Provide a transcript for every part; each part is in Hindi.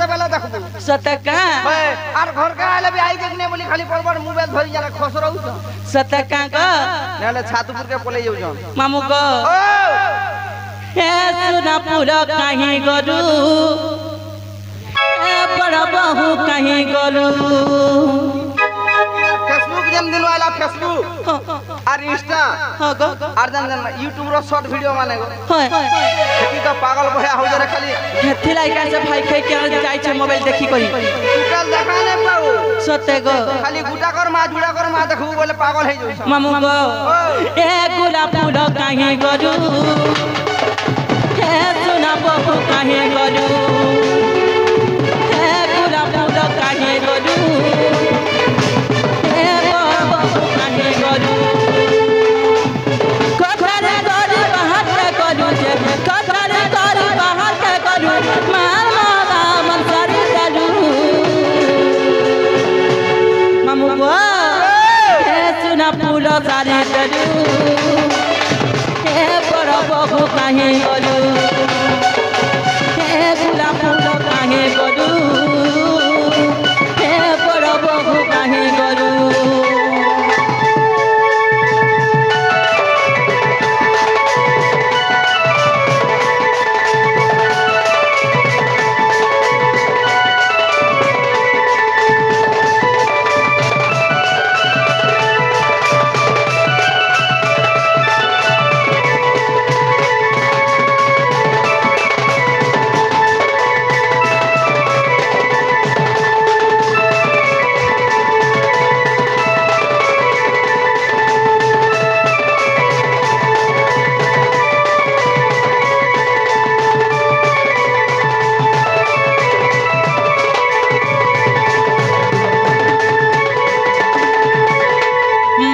सतका और घर का आले भी आई देखने बोली खाली पर मोबाइल धरि जरा खस रहउ छ सतका का नेले छातुपुर के पले जाउ छ मामू को हे सुना पूरा कहीं गलू ए बड़ा बहू कहीं गलू फेसबुक जन्मदिन वाला फेसबुक और इंस्टा और जन यूट्यूब रो शॉर्ट वीडियो माने गो खेती तो पागल भया हो जरे खाली हेथि लाइका से भाई खाई के जाय छ मोबाइल देखी करी टोटल देखा ने पाऊ सते गो खाली गुटा कर मा जुड़ा कर मा देखू बोले पागल हे जाउ मामू गो ए गुला पूरा कहीं गलू हे सुना बहू कहीं गलू हे गुला पूरा कहीं गलू हे बहू कहीं गलू कखरे गरी बाहर के गलू जे कखरे गरी बाहर के गलू मार मारा मन सारी गलू मामू गो हे सुना पूरा सारी गलू हे बड़ा बहू कहीं गलू हे गुला पूरा कहीं गलू हे बड़ा बहू कहीं गलू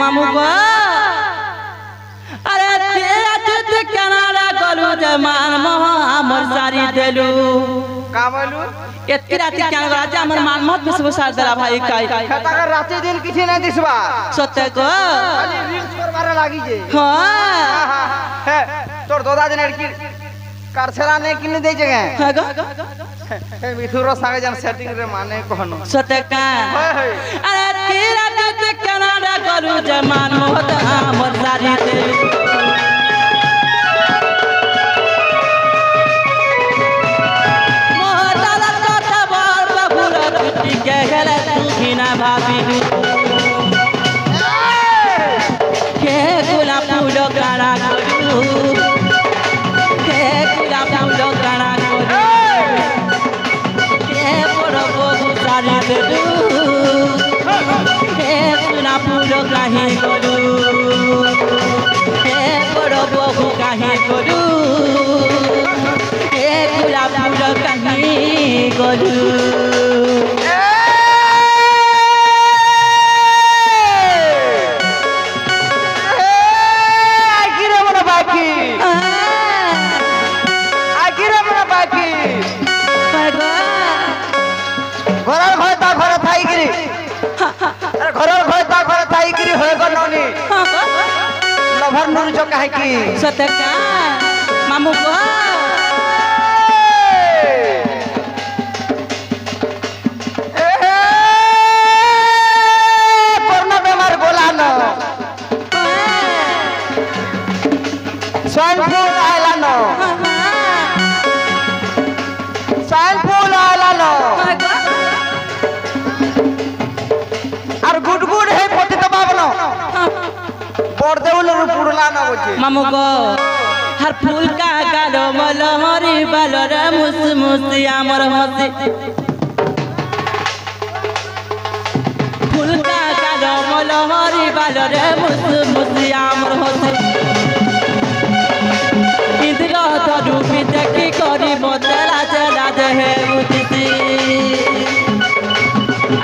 मामू को अरे तेरा चित कनारा गलू जमान मोह हमर सारी देलू का बोलू एतकी राती क्या राजा हमर मान मत बिसबो सार दरा भाई काई खता कर राते दिन किछि न दिसबा सत्य को खाली रील्स करबारे लागी जे हां हे तोर दोदा दिन की कारछरा ने किने दे जगह हां गो हे मिथुरो संगे जन सेटिंग रे माने कहनो सत्य का अरे तेरा चित कनारा गलू जमान मोह हमर सारी देलू भाभी के गुलाब फूलो गाना करू के गुलाब फूलो गाना करू के बड़ो बहु सारी देलू के गुलाब फूलो कहीं करू के बड़ो बहु कहीं करू के गुलाब फूलो कहीं करू लभर नुर जो कहे की सतका मामू को कोरोना बीमार बोला न स्वाइन फ्लू आइला न स्वाइन फ्लू आइला न और गुड गुड है पोटी दबावनो पर्देउल पुरला न बचे मामू को हर फूल का गालो मलो हरी बालो रे मुस मुसी आमर हसी फूल का गालो मलो हरी बालो रे मुस मुसी आमर हसी इंद्र धरू बिजकी करी बदला चला दे है उदिसी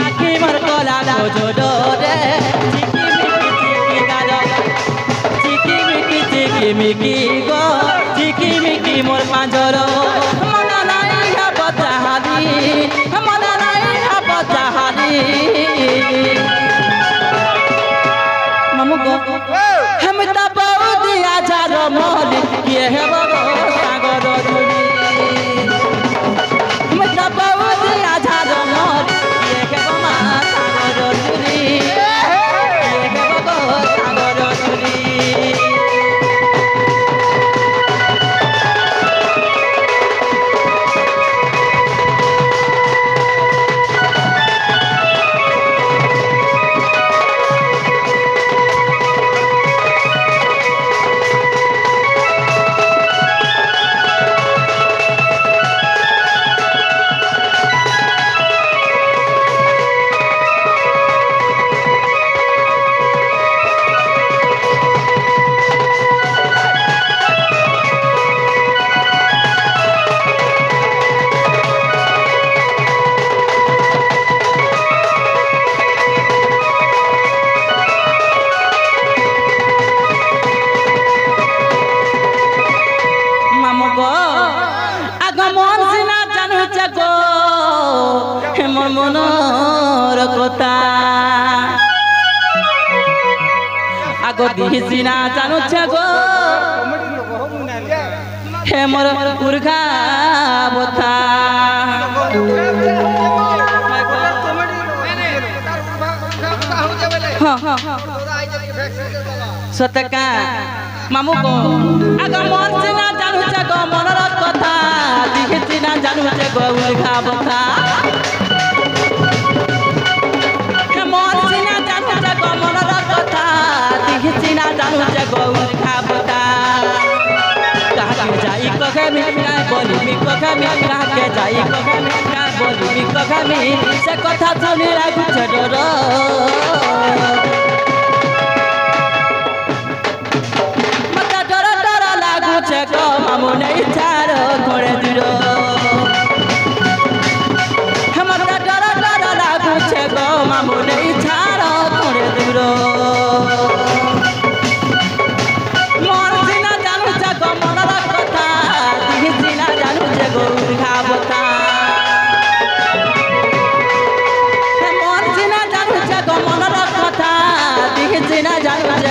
आखी मर कोला जोडो रे मिकी गो चिकी मिकी मोर पांजरो मना नहीं है बचाहारी मना नहीं है बचाहारी मामू गो हे बगो सागर जुड़ी मतलब बहुत आझाद मोर ये हे बमा सागर जुड़ी ये हे बगो सागर जुड़ी মনৰ কথা আগো দিছিনা জানুছে গো হে মোর উর্ঘা বথা সতকা মামু গো আগো মন সিনা জানুছে গো মনৰ কথা দিছিনা জানুছে গো উর্ঘা বথা ना जानू जगौर खाबता कहा के जाई कखे में का बोली मी कखे में कहा के जाई कखे में का बोली मी कखे में से कथा सुनी लागु छ डर मत डर डर लागु छ गो मामु नै छार घोड़े दिरो मत डर डर लागु छ गो मामु नै छार घोड़े दिरो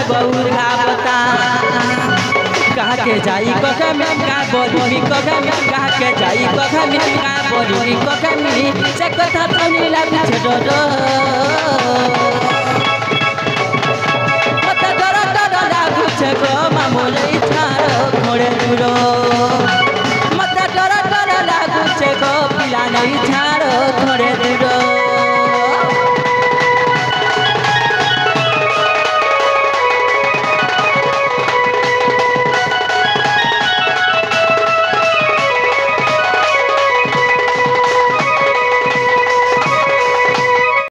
गौर घावता कहा के जाई कखे में का बोली कखे में कहा के जाई कखे में का बोली कखे में से कथा सुनी लागु छ डर